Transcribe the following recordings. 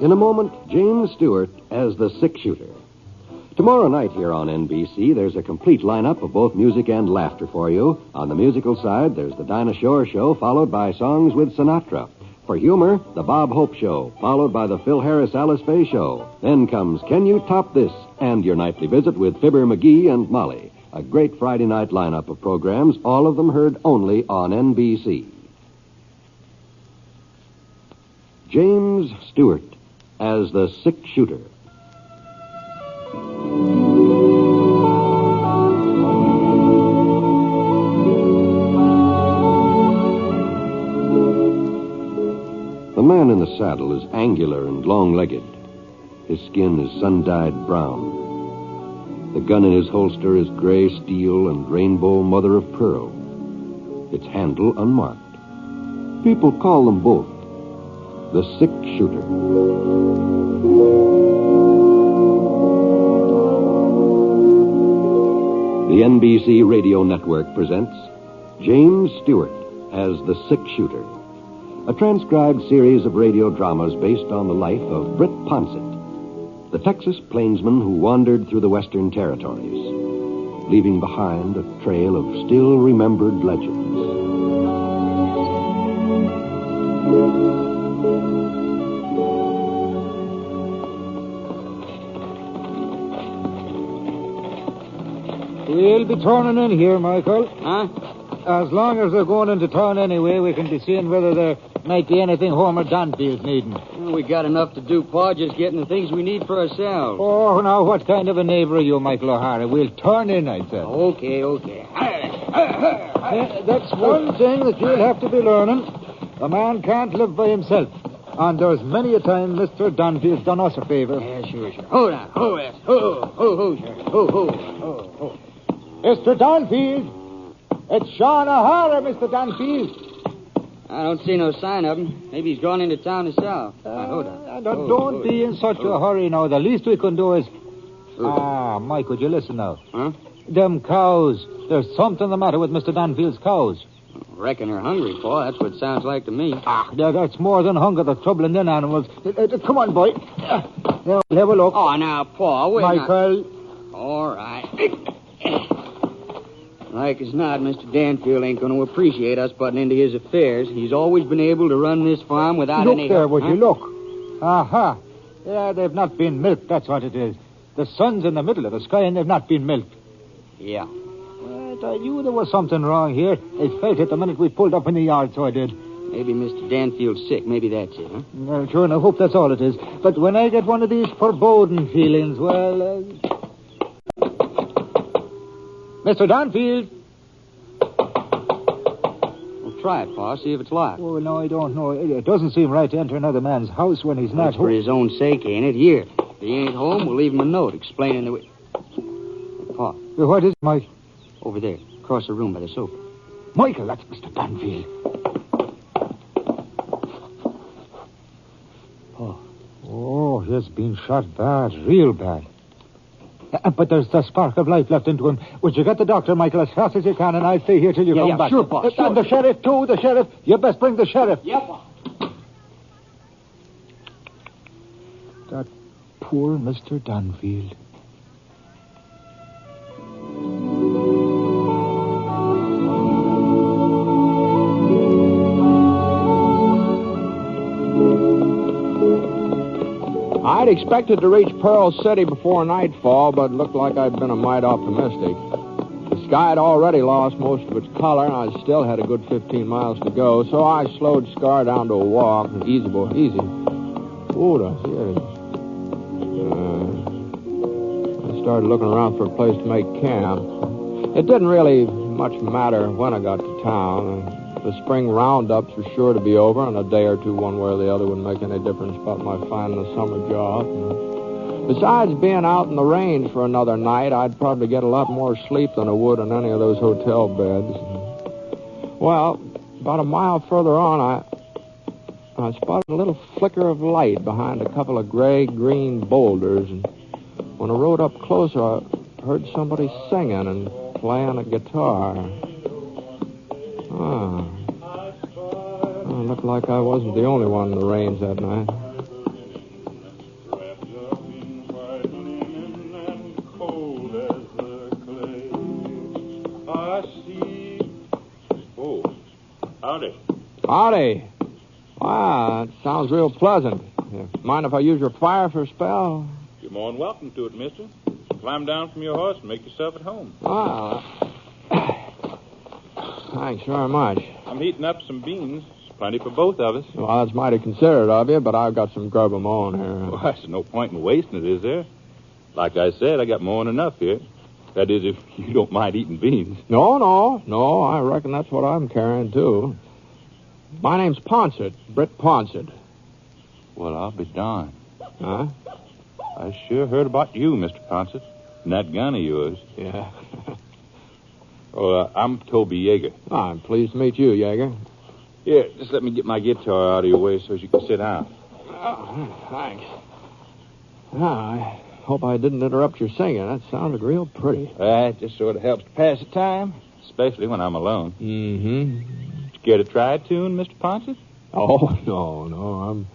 In a moment, James Stewart as the six-shooter. Tomorrow night here on NBC, there's a complete lineup of both music and laughter for you. On the musical side, there's the Dinah Shore Show, followed by Songs with Sinatra. For humor, the Bob Hope Show, followed by the Phil Harris Alice Faye Show. Then comes Can You Top This? And your nightly visit with Fibber McGee and Molly. A great Friday night lineup of programs, all of them heard only on NBC. James Stewart as the six-shooter. The man in the saddle is angular and long-legged. His skin is sun-dyed brown. The gun in his holster is gray steel and rainbow mother of pearl. Its handle unmarked. People call them both the six-shooter. The NBC Radio Network presents James Stewart as the six-shooter, a transcribed series of radio dramas based on the life of Britt Ponset, the Texas plainsman who wandered through the Western Territories, leaving behind a trail of still-remembered legends. We'll be turning in here, Michael. Huh? As long as they're going into town anyway, we can be seeing whether there might be anything Homer Danfield's needing. Well, we got enough to do, Pa, just getting the things we need for ourselves. Oh, now, what kind of a neighbor are you, Michael O'Hara? We'll turn in, I said. Okay. That's one thing that you'll have to be learning. A man can't live by himself. And there's many a time Mr. Danfield's done us a favor. Yeah, sure. Hold on. Ho. Mr. Danfield! It's Sean O'Hara, Mr. Danfield. I don't see no sign of him. Maybe he's gone into town himself. Hold on. Don't be in such a hurry now. The least we can do is... Mike, would you listen now? Huh? Them cows. There's something the matter with Mr. Danfield's cows. Reckon they're hungry, Pa. That's what it sounds like to me. That's more than hunger that's troubling them animals. Come on, boy. Now, we'll have a look. Oh, now, Pa, wait. Michael. All right. Like as not, Mr. Danfield ain't going to appreciate us butting into his affairs. He's always been able to run this farm without any... Look there, would you look? Aha. Yeah, they've not been milked, that's what it is. The sun's in the middle of the sky and they've not been milked. Yeah. I knew there was something wrong here. I felt it the minute we pulled up in the yard, so I did. Maybe Mr. Danfield's sick. Maybe that's it, huh? Well, sure, and I hope that's all it is. But when I get one of these foreboding feelings, well... Mr. Danfield! Well, try it, Pa. See if it's locked. Oh, no, I don't know. It doesn't seem right to enter another man's house when he's not That's for his own sake, ain't it? Here. If he ain't home, we'll leave him a note explaining the way... Pa. What is it, Mike? Over there, across the room by the sofa. Michael, that's Mr. Danfield. Oh, he's been shot bad, real bad. But there's the spark of life left into him. Would you get the doctor, Michael, as fast as you can, and I'll stay here till you come back. Sure, Pa, sure. And the sheriff, too, the sheriff. You best bring the sheriff. Yeah, Pa. That poor Mr. Danfield. I'd expected to reach Pearl City before nightfall, but it looked like I'd been a mite optimistic. The sky had already lost most of its color, and I still had a good 15 miles to go, so I slowed Scar down to a walk. Easy, boy, easy. Oh, here it is. I started looking around for a place to make camp. It didn't really much matter when I got to town. The spring roundups were sure to be over, and a day or two, one way or the other, wouldn't make any difference about my finding a summer job. Besides being out in the range for another night, I'd probably get a lot more sleep than I would in any of those hotel beds. Well, about a mile further on, I spotted a little flicker of light behind a couple of gray-green boulders, and when I rode up closer, I heard somebody singing and playing a guitar. It looked like I wasn't the only one in the range that night. Howdy. Howdy. Wow, that sounds real pleasant. Mind if I use your fire for a spell? You're more than welcome to it, mister. Climb down from your horse and make yourself at home. Wow. Thanks very much. I'm heating up some beans. There's plenty for both of us. Well, that's mighty considerate of you, but I've got some grub of my own here. Well, there's no point in wasting it, is there? Like I said, I got more than enough here. That is, if you don't mind eating beans. No, I reckon that's what I'm carrying, too. My name's Ponset, Britt Ponset. Well, I'll be darned. Huh? I sure heard about you, Mr. Ponset, and that gun of yours. Yeah. I'm Toby Yeager. I'm pleased to meet you, Yeager. Here, just let me get my guitar out of your way so you can sit down. Oh, thanks. I hope I didn't interrupt your singing. That sounded real pretty. It just sort of helps to pass the time, especially when I'm alone. Mm-hmm. You care to try a tune, Mr. Ponset? Oh, no.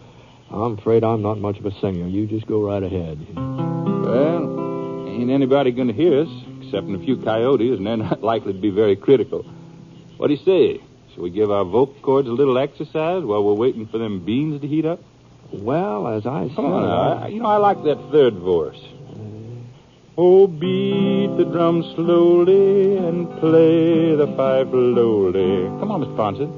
I'm afraid I'm not much of a singer. You just go right ahead. Well, ain't anybody going to hear us, excepting a few coyotes, and they're not likely to be very critical. What do you say? Shall we give our vocal cords a little exercise while we're waiting for them beans to heat up? Well, as I said... Come on now. I like that third verse. Oh, beat the drum slowly and play the fife lowly. Come on, Mr. Ponset.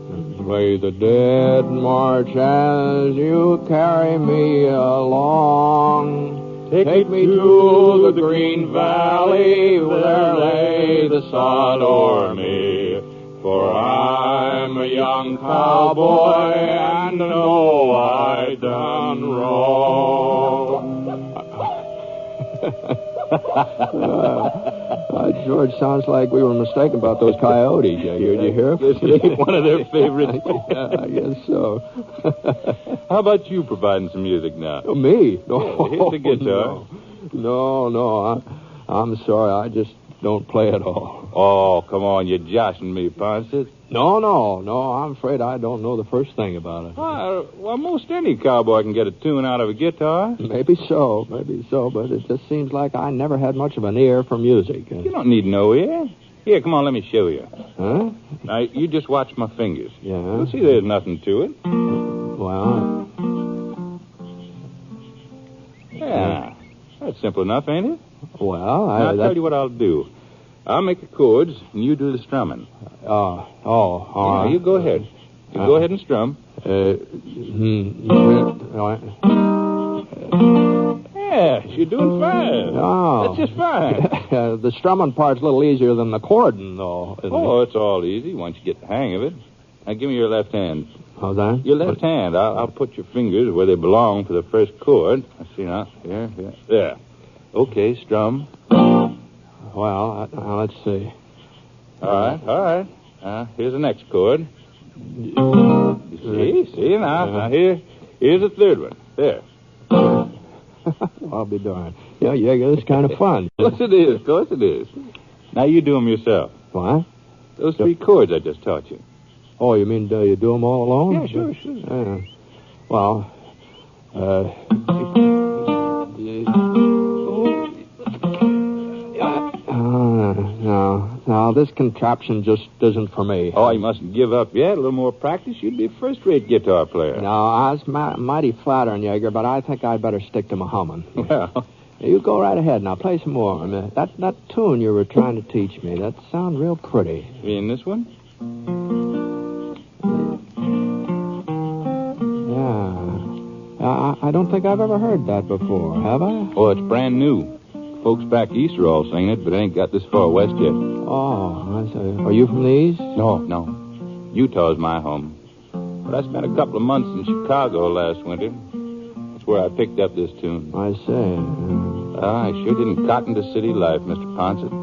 Play the dead march as you carry me along. Take me to the green valley where lay the sun o'er me. For I'm a young cowboy and know I done wrong. George, sounds like we were mistaken about those coyotes. Did you hear? Guess it ain't one of their favorites. Yeah, I guess so. How about you providing some music now? Oh, me? No, Yeah, here's the guitar. No. I'm sorry. I just don't play at all. Oh, come on. You're joshing me, Ponset. No. I'm afraid I don't know the first thing about it. Well, most any cowboy can get a tune out of a guitar. Maybe so, but it just seems like I never had much of an ear for music. You don't need no ear. Here, come on, let me show you. Huh? Now, you just watch my fingers. Yeah? You'll see there's nothing to it. Well... Yeah. That's simple enough, ain't it? Well, I'll tell you what I'll do. I'll make the chords, and you do the strumming. all right. You go ahead. You go ahead and strum. Yes, you're doing fine. Oh. That's just fine. The strumming part's a little easier than the chording, though, isn't it? It's all easy once you get the hang of it. Now, give me your left hand. How's that? Your left hand. I'll put your fingers where they belong for the first chord. I see now. Here. There. Okay, strum. Well, let's see. All right. Here's the next chord. You see now here's the third one. There. I'll be darned. Yeah, it's kind of fun. Of course it is. Now you do them yourself. What? Those three chords I just taught you. Oh, you mean you do them all alone? Yeah, sure. Well, no, this contraption just isn't for me. Oh, you mustn't give up yet. A little more practice, you'd be a first-rate guitar player. No, that's mighty flattering, Yeager, but I think I'd better stick to my humming. Well, you go right ahead. Now, play some more. That tune you were trying to teach me, that sounds real pretty. you mean this one? Yeah. I don't think I've ever heard that before, have I? Oh, it's brand new. Folks back east are all singing it, but it ain't got this far west yet. Oh, I see. Are you from the east? No. Utah's my home. But I spent a couple of months in Chicago last winter. That's where I picked up this tune. I see. I sure didn't cotton to city life, Mr. Ponset.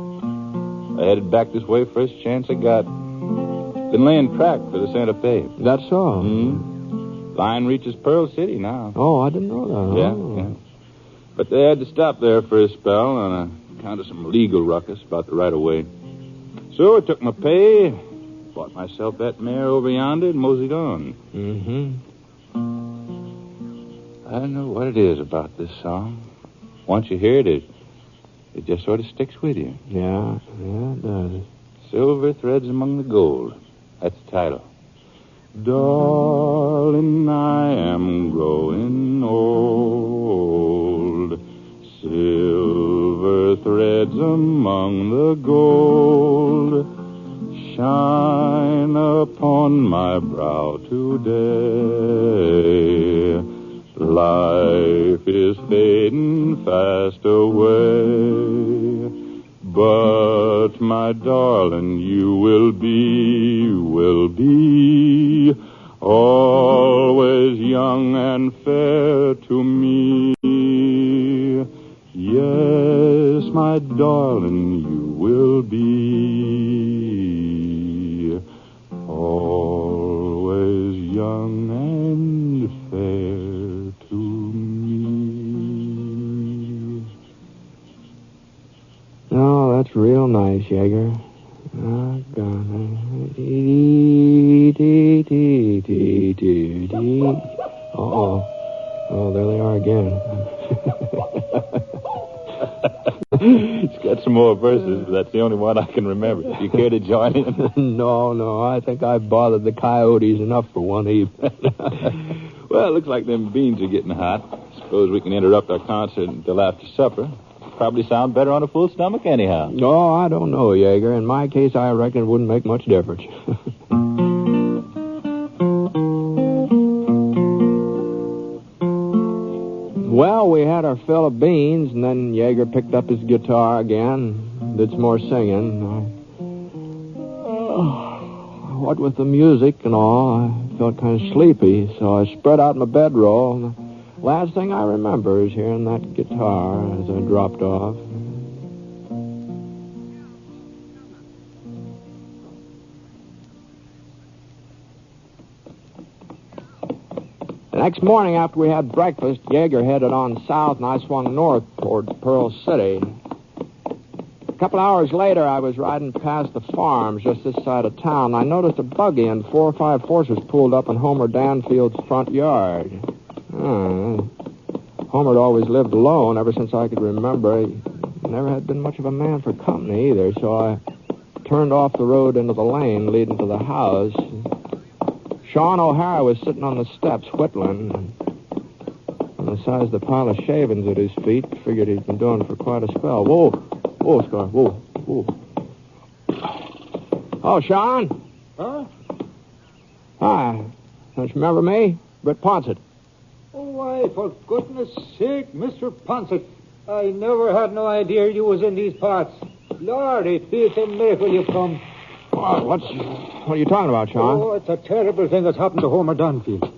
I headed back this way first chance I got. Been laying track for the Santa Fe. That's so? Line reaches Pearl City now. Oh, I didn't know that. Yeah. But they had to stop there for a spell on account of some legal ruckus about the right-of-way. So I took my pay, bought myself that mare over yonder, and moseyed on. I don't know what it is about this song. Once you hear it, it just sort of sticks with you. Yeah, it does. Silver Threads Among the Gold. That's the title. Darling, I am growing old. Silver threads among the gold shine upon my brow today. Life is fading fast away. But, my darling, you will be always young and fair to me. Yes, my darling, you will be always young and fair to me. Oh, that's real nice, Jaeger. Oh, God. Uh-oh. Oh, there they are again. It's got some more verses, but that's the only one I can remember. Do you care to join in? No. I think I've bothered the coyotes enough for one evening. Well, it looks like them beans are getting hot. Suppose we can interrupt our concert until after supper. Probably sound better on a full stomach anyhow. No, I don't know, Jaeger. In my case, I reckon it wouldn't make much difference. Well, we had our fill of beans, and then Jaeger picked up his guitar again, did some more singing. What with the music and all, I felt kind of sleepy, so I spread out my bedroll. And the last thing I remember is hearing that guitar as I dropped off. The next morning after we had breakfast, Jaeger headed on south and I swung north toward Pearl City. A couple hours later, I was riding past the farms just this side of town. I noticed a buggy and 4 or 5 horses pulled up in Homer Danfield's front yard. Homer had always lived alone ever since I could remember. He never had been much of a man for company either, so I turned off the road into the lane leading to the house. Sean O'Hara was sitting on the steps whittling. On the size of the pile of shavings at his feet, figured he'd been doing it for quite a spell. Whoa, Scar, whoa. Oh, Sean? Huh? Hi. Don't you remember me? Britt Ponset. Oh, why, for goodness sake, Mr. Ponset, I never had no idea you was in these parts. Lord, it feels a miracle you've come. What are you talking about, Sean? Oh, it's a terrible thing that's happened to Homer Danfield.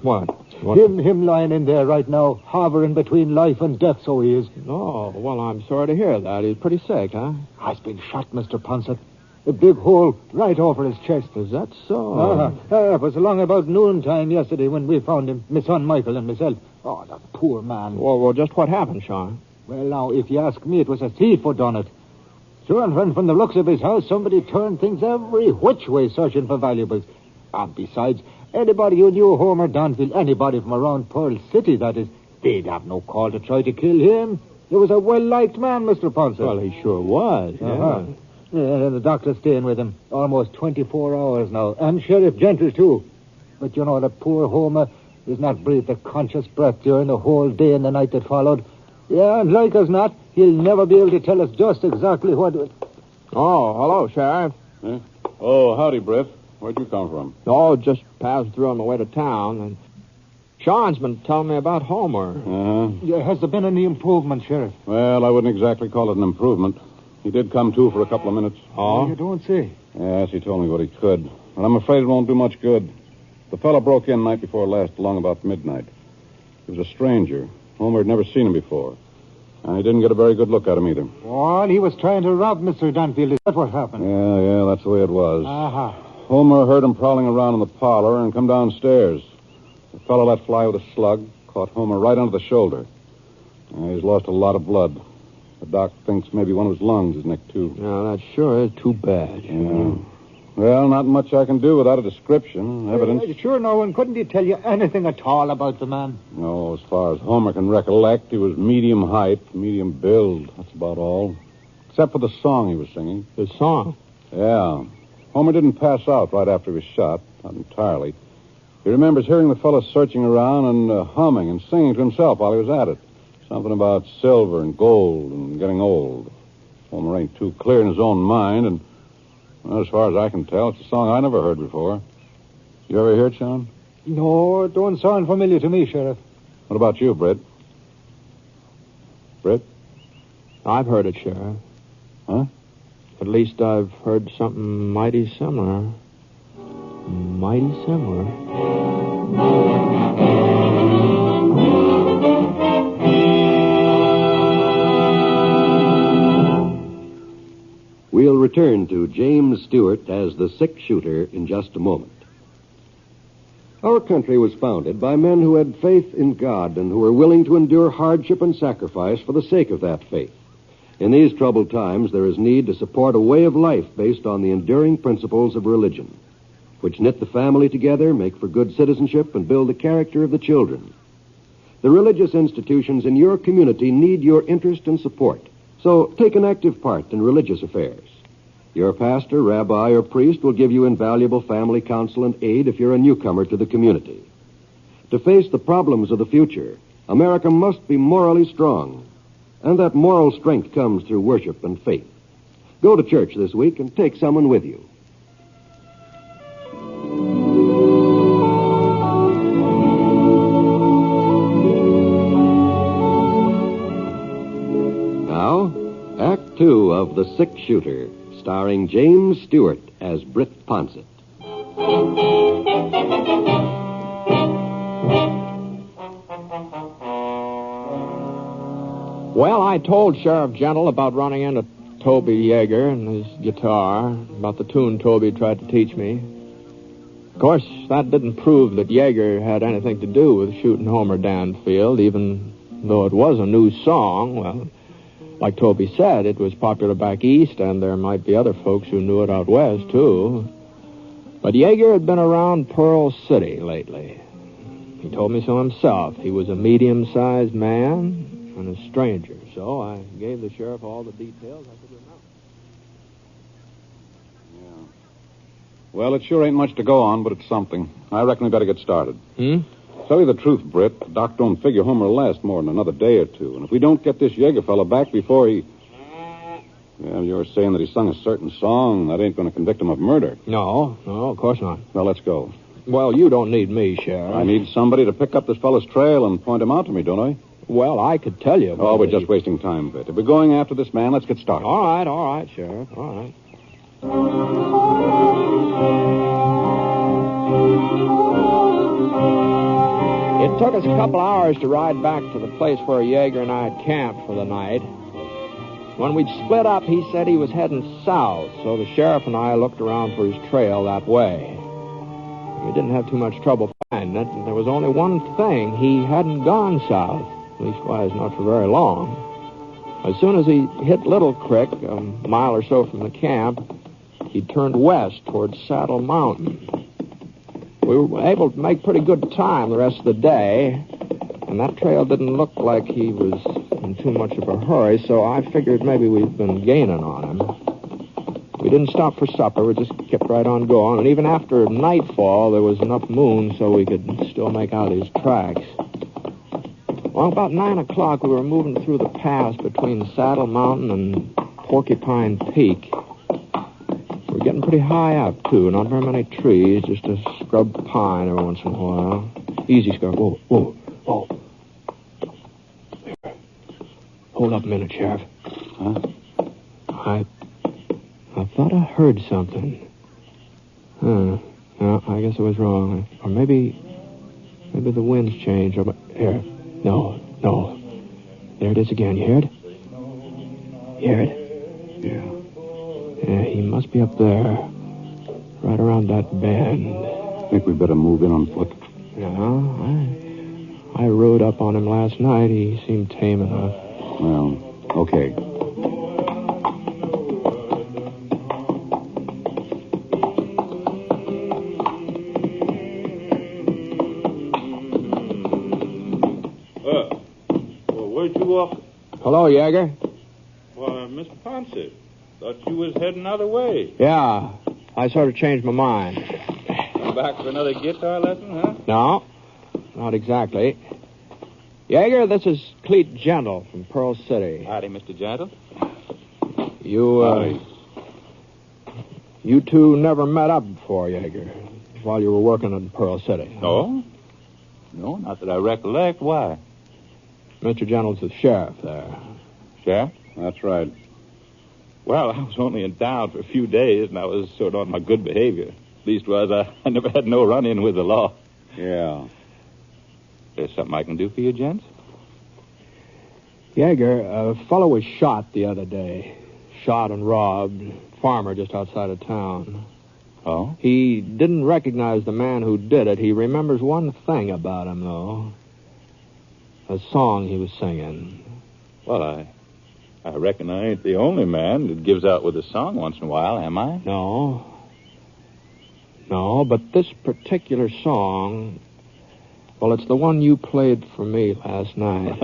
What? Him lying in there right now, hovering between life and death, so he is. Oh, well, I'm sorry to hear that. He's pretty sick, huh? He's been shot, Mr. Ponset. A big hole right over his chest. Is that so? It was along about noontime yesterday when we found him, my son Michael and myself. Oh, the poor man. Well, just what happened, Sean? Well, now, if you ask me, it was a thief who done it. Sure, and from the looks of his house, somebody turned things every which way searching for valuables. And besides, anybody who knew Homer Danfield, anybody from around Pearl City, that is, they'd have no call to try to kill him. He was a well-liked man, Mr. Ponset. Well, he sure was, yeah. Yeah, the doctor's staying with him almost 24 hours now. And Sheriff Gentle, too. But, you know, the poor Homer has not breathed a conscious breath during the whole day and the night that followed. Yeah, and like as not, he'll never be able to tell us just exactly what... Oh, hello, Sheriff. Eh? Oh, howdy, Britt. Where'd you come from? Oh, just passed through on my way to town, and Sean's been telling me about Homer. Yeah, has there been any improvement, Sheriff? Well, I wouldn't exactly call it an improvement. He did come to for a couple of minutes. Oh? You don't say. Yes, he told me what he could. But I'm afraid it won't do much good. The fellow broke in night before last, along about midnight. He was a stranger. Homer had never seen him before. And he didn't get a very good look at him either. Well, he was trying to rob Mr. Danfield. Is that what happened? Yeah, that's the way it was. Uh-huh. Homer heard him prowling around in the parlor and come downstairs. The fellow let fly with a slug, caught Homer right under the shoulder. He's lost a lot of blood. The doc thinks maybe one of his lungs is nicked, too. Yeah, that sure is too bad. Yeah. Well, not much I can do without a description, evidence. Sure, no one. Couldn't he tell you anything at all about the man? No, as far as Homer can recollect, he was medium height, medium build. That's about all. Except for the song he was singing. The song? Yeah. Homer didn't pass out right after he was shot, not entirely. He remembers hearing the fellow searching around and humming and singing to himself while he was at it. Something about silver and gold and getting old. Homer ain't too clear in his own mind, and well, as far as I can tell, it's a song I never heard before. You ever hear it, Sean? No, it don't sound familiar to me, Sheriff. What about you, Britt? Britt? I've heard it, Sheriff. Huh? At least I've heard something mighty similar. Mighty similar. We'll return to James Stewart as the 6-shooter in just a moment. Our country was founded by men who had faith in God and who were willing to endure hardship and sacrifice for the sake of that faith. In these troubled times, there is need to support a way of life based on the enduring principles of religion, which knit the family together, make for good citizenship, and build the character of the children. The religious institutions in your community need your interest and support, so take an active part in religious affairs. Your pastor, rabbi, or priest will give you invaluable family counsel and aid if you're a newcomer to the community. To face the problems of the future, America must be morally strong, and that moral strength comes through worship and faith. Go to church this week and take someone with you. Now, Act 2 of The 6-Shooter, starring James Stewart as Britt Ponset. Well, I told Sheriff Gentle about running into Toby Yeager and his guitar, about the tune Toby tried to teach me. Of course, that didn't prove that Yeager had anything to do with shooting Homer Danfield, even though it was a new song. Well, like Toby said, it was popular back east, and there might be other folks who knew it out west, too. But Yeager had been around Pearl City lately. He told me so himself. He was a medium-sized man and a stranger, so I gave the sheriff all the details I could remember. Yeah. Well, it sure ain't much to go on, but it's something. I reckon we better get started. Tell you the truth, Britt, Doc don't figure Homer will last more than another day or two. And if we don't get this Yeager fella back before he... Well, you're saying that he sung a certain song. That ain't going to convict him of murder. No, of course not. Well, let's go. Well, you don't need me, Sheriff. I need somebody to pick up this fellow's trail and point him out to me, don't I? Well, I could tell you. Oh, we're just wasting time, Britt. If we're going after this man, let's get started. All right, Sheriff. All right. It took us a couple hours to ride back to the place where Yeager and I had camped for the night. When we'd split up, he said he was heading south, so the sheriff and I looked around for his trail that way. We didn't have too much trouble finding it, and there was only one thing. He hadn't gone south, leastwise not for very long. As soon as he hit Little Creek, a mile or so from the camp, he turned west towards Saddle Mountain. We were able to make pretty good time the rest of the day, and that trail didn't look like he was in too much of a hurry, so I figured maybe we'd been gaining on him. We didn't stop for supper. We just kept right on going, and even after nightfall, there was enough moon so we could still make out his tracks. Well, about 9 o'clock, we were moving through the pass between Saddle Mountain and Porcupine Peak. We're getting pretty high up, too. Not very many trees, just a scrub pine every once in a while. Easy, Scrub. Whoa. Here. Hold up a minute, Sheriff. Huh? I thought I heard something. No, I guess I was wrong. Or maybe the wind's changed. Here. No. There it is again. You hear it? Hear it? Yeah, he must be up there. Right around that bend. Think we better move in on foot. No, I rode up on him last night. He seemed tame enough. Well, okay. Where'd you walk? Hello, Yeager. Why, Mr. Ponset. Thought you was heading other way. Yeah. I sort of changed my mind. Come back for another guitar lesson, huh? No, not exactly. Jaeger, this is Cleet Gentle from Pearl City. Howdy, Mr. Gentle. You two never met up before, Jaeger, while you were working in Pearl City. No? No, not that I recollect. Why? Mr. Gentle's the sheriff there. Sheriff? That's right. Well, I was only in town for a few days, and I was sort of on my good behavior. Leastwise, I never had no run-in with the law. Yeah. There's something I can do for you, gents? Jaeger, a fellow was shot the other day. Shot and robbed. Farmer just outside of town. Oh? He didn't recognize the man who did it. He remembers one thing about him, though. A song he was singing. Well, I reckon I ain't the only man that gives out with a song once in a while, am I? No. No, but this particular song, well, it's the one you played for me last night.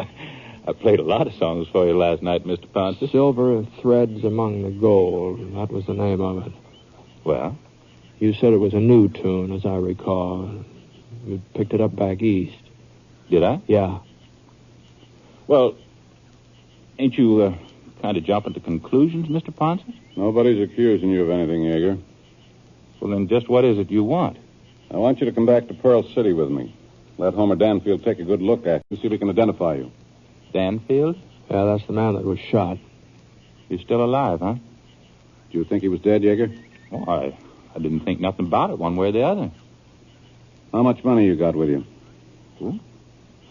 I played a lot of songs for you last night, Mr. Ponset. Silver Threads Among the Gold. That was the name of it. Well? You said it was a new tune, as I recall. You picked it up back east. Did I? Yeah. Well, ain't you kind of jumping to conclusions, Mr. Ponset? Nobody's accusing you of anything, Jaeger. Well, then just what is it you want? I want you to come back to Pearl City with me. Let Homer Danfield take a good look at you, see if he can identify you. Danfield? Yeah, that's the man that was shot. You're still alive, huh? Do you think he was dead, Jaeger? Well, I didn't think nothing about it one way or the other. How much money you got with you? $40,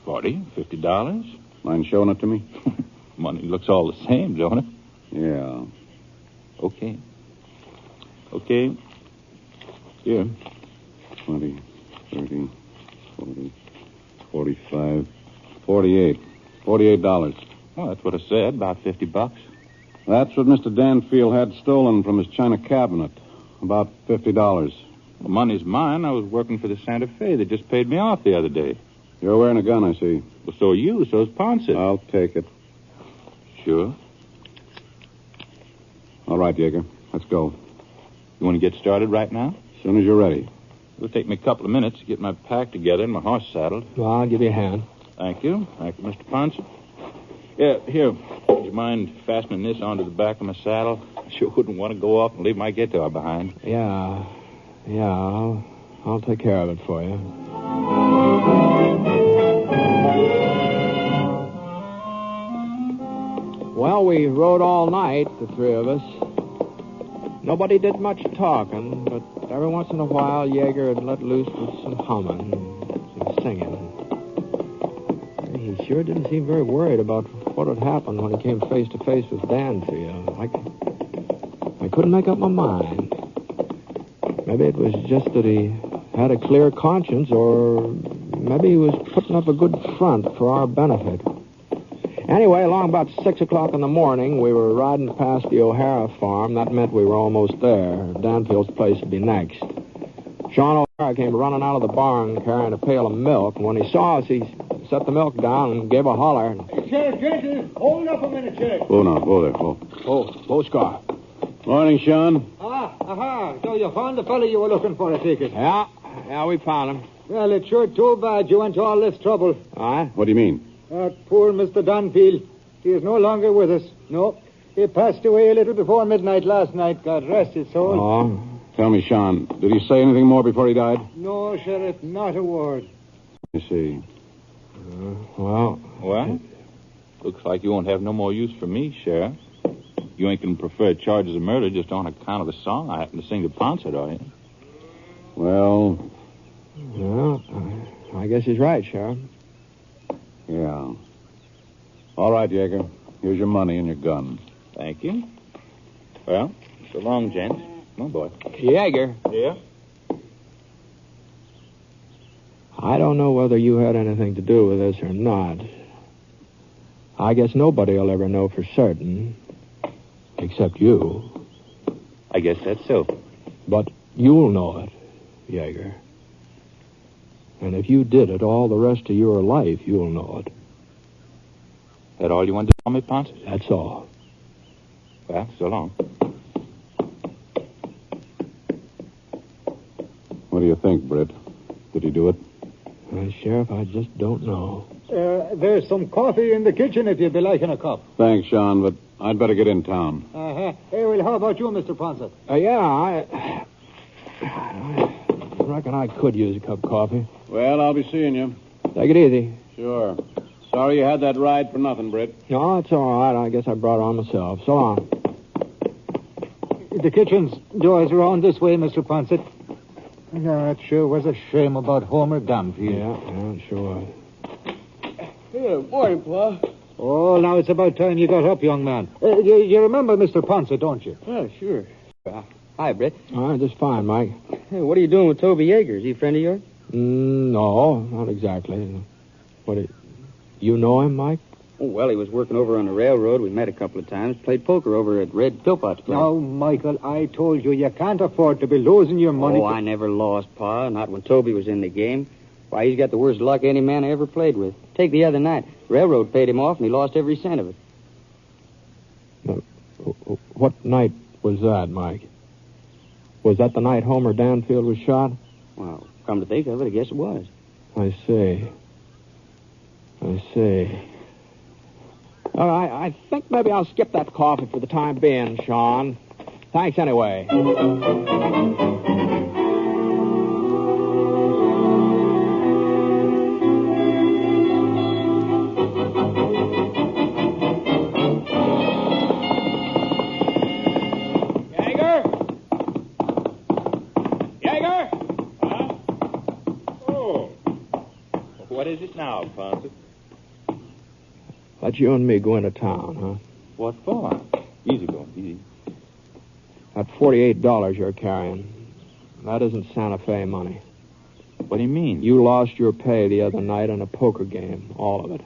$50. Mind showing it to me? Money looks all the same, don't it? Yeah. Okay. Here. 20, 30, 40, 45, 48. $48. Well, that's what I said, about $50. That's what Mr. Danfield had stolen from his china cabinet. About $50. The money's mine. I was working for the Santa Fe. They just paid me off the other day. You're wearing a gun, I see. Well, so are you. So's Ponset. I'll take it. Sure. All right, Jaeger. Let's go. You want to get started right now? As soon as you're ready. It'll take me a couple of minutes to get my pack together and my horse saddled. Well, I'll give you a hand. Thank you, Mr. Ponset. Yeah, here. Would you mind fastening this onto the back of my saddle? I sure wouldn't want to go off and leave my guitar behind. Yeah, I'll take care of it for you. Well, we rode all night, the three of us. Nobody did much talking, but every once in a while, Jaeger had let loose with some humming, some singing. He sure didn't seem very worried about what had happened when he came face to face with Danfield. I couldn't make up my mind. Maybe it was just that he had a clear conscience, or maybe he was putting up a good front for our benefit. Anyway, along about 6 o'clock in the morning, we were riding past the O'Hara farm. That meant we were almost there. Danfield's place would be next. Sean O'Hara came running out of the barn carrying a pail of milk, and when he saw us, he set the milk down and gave a holler. Hey, Sheriff Jenkins, hold up a minute, Sheriff. Oh, no. Whoa there. Whoa. Oh, Scar. Morning, Sean. So you found the fellow you were looking for, I take it. Yeah, we found him. Well, it's sure too bad you went to all this trouble. All right. What do you mean? Poor Mr. Danfield. He is no longer with us. No. He passed away a little before midnight last night. God rest his soul. Oh. Tell me, Sean, did he say anything more before he died? No, Sheriff, not a word. You see. Well, looks like you won't have no more use for me, Sheriff. You ain't going to prefer charges of murder just on account of the song I happen to sing to Ponset, are you? Well, I guess he's right, Sheriff. yeah. All right, Jaeger. Here's your money and your gun. Thank you. Well, so long, gents. Come on, boy. Jaeger. Yeah? I don't know whether you had anything to do with this or not. I guess nobody will ever know for certain, except you. I guess that's so. But you'll know it, Jaeger. And if you did it all the rest of your life, you'll know it. That all you wanted to tell me, Ponset? That's all. Well, so long. What do you think, Britt? Did he do it? Sheriff, I just don't know. There's some coffee in the kitchen if you'd be liking a cup. Thanks, Sean, but I'd better get in town. Uh-huh. Hey, well, how about you, Mr. Ponset? I reckon I could use a cup of coffee. Well, I'll be seeing you. Take it easy. Sure. Sorry you had that ride for nothing, Britt. No, it's all right. I guess I brought it on myself. So long. The kitchen's doors around this way, Mr. Ponset. No, it sure was a shame about Homer Dunphy. Yeah, it sure was. Yeah, morning, Pa. Oh, now it's about time you got up, young man. You remember Mr. Ponset, don't you? Oh, sure. Hi, Britt. All right, just fine, Mike. Hey, what are you doing with Toby Yeager? Is he a friend of yours? No, not exactly. You know him, Mike? Oh, well, he was working over on the railroad. We met a couple of times. Played poker over at Red Philpott's place. Now, Michael, I told you can't afford to be losing your money. Oh, I never lost, Pa. Not when Toby was in the game. Why, he's got the worst luck any man I ever played with. Take the other night. Railroad paid him off, and he lost every cent of it. What night was that, Mike? Was that the night Homer Danfield was shot? Well, come to think of it, I guess it was. I see. All right, I think maybe I'll skip that coffee for the time being, Sean. Thanks anyway. Yeager? Huh? Oh. What is it now, Ponset? Let you and me go into town, huh? What for? Easy going, easy. That $48 you're carrying, that isn't Santa Fe money. What do you mean? You lost your pay the other night in a poker game, all of it.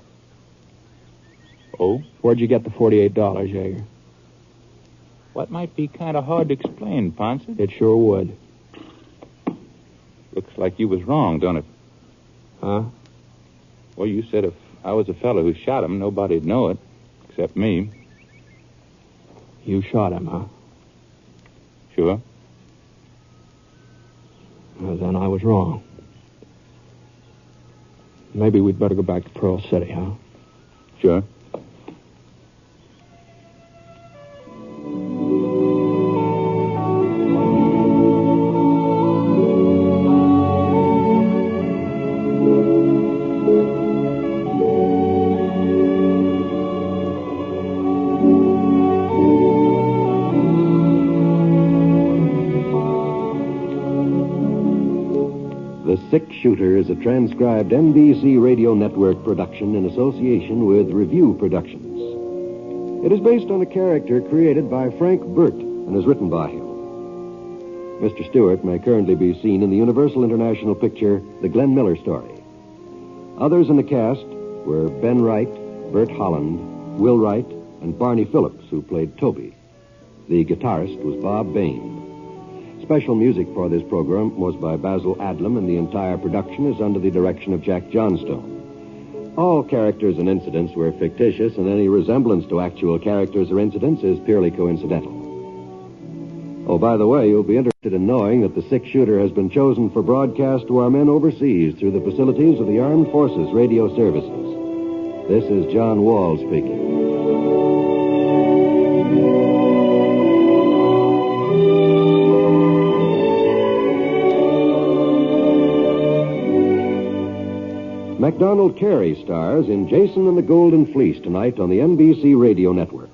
Oh? Where'd you get the $48, Yeager? What might be kind of hard to explain, Ponset? It sure would. Looks like you was wrong, don't it? Huh? Well, you said if I was the fellow who shot him, nobody'd know it, except me. You shot him, huh? Sure. Well, then I was wrong. Maybe we'd better go back to Pearl City, huh? Sure. The Six-Shooter is a transcribed NBC Radio Network production in association with Review Productions. It is based on a character created by Frank Burt and is written by him. Mr. Stewart may currently be seen in the Universal International picture, The Glenn Miller Story. Others in the cast were Ben Wright, Bert Holland, Will Wright, and Barney Phillips, who played Toby. The guitarist was Bob Bain. Special music for this program was by Basil Adlam, and the entire production is under the direction of Jack Johnstone. All characters and incidents were fictitious, and any resemblance to actual characters or incidents is purely coincidental. Oh, by the way, you'll be interested in knowing that the Six-Shooter has been chosen for broadcast to our men overseas through the facilities of the Armed Forces Radio Services. This is John Wall speaking. MacDonald Carey stars in Jason and the Golden Fleece tonight on the NBC Radio Network.